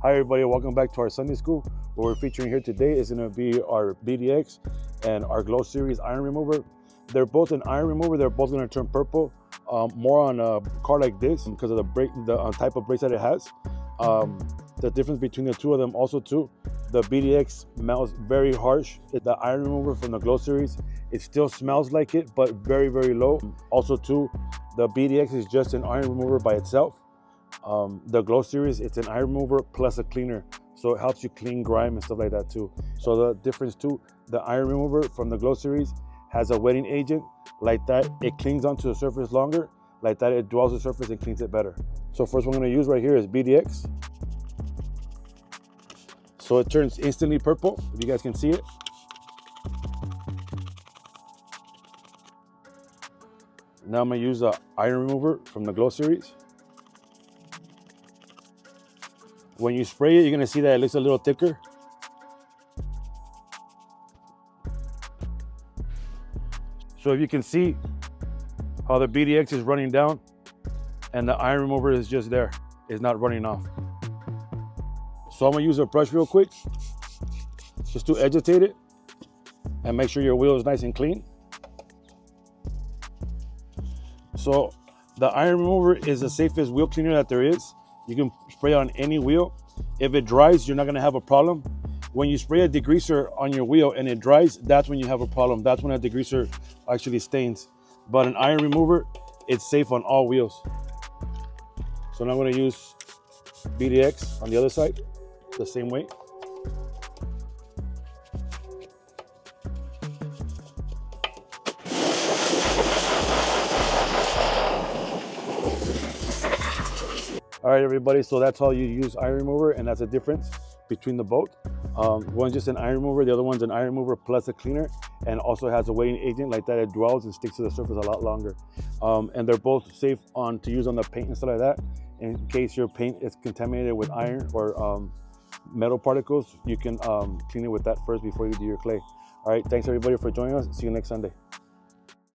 Hi everybody, welcome back to our Sunday school. What we're featuring here today is going to be our BDX and our GLW Series Iron Remover. They're both an iron remover. They're both going to turn purple, more on a car like this because of the type of brakes that it has. The difference between the two of them also too, the BDX smells very harsh. The iron remover from the GLW Series, it still smells like it, but very, very low. Also too, the BDX is just an iron remover by itself. The GLW Series, it's an iron remover plus a cleaner, so it helps you clean grime and stuff like that too. So the difference too, the iron remover from the GLW Series has a wetting agent. Like that, it clings onto the surface longer. Like that, it dwells the surface and cleans it better. So first one I'm going to use right here is BDX. So it turns instantly purple, if you guys can see it. Now I'm going to use the iron remover from the GLW Series. When you spray it, you're going to see that it looks a little thicker. So if you can see how the BDX is running down and the iron remover is just there, it's not running off. So I'm going to use a brush real quick just to agitate it and make sure your wheel is nice and clean. So the iron remover is the safest wheel cleaner that there is. You can spray on any wheel. If it dries, you're not going to have a problem. When you spray a degreaser on your wheel and it dries, that's when you have a problem. That's when a degreaser actually stains. But an iron remover, it's safe on all wheels. So now I'm going to use BDX on the other side, the same way. All right, everybody, so that's how you use iron remover, and that's the difference between the both. One's just an iron remover, the other one's an iron remover plus a cleaner, and also has a wetting agent. Like that, it dwells and sticks to the surface a lot longer. And they're both safe to use on the paint and stuff like that. In case your paint is contaminated with iron or metal particles, you can clean it with that first before you do your clay. All right, thanks everybody for joining us. See you next Sunday.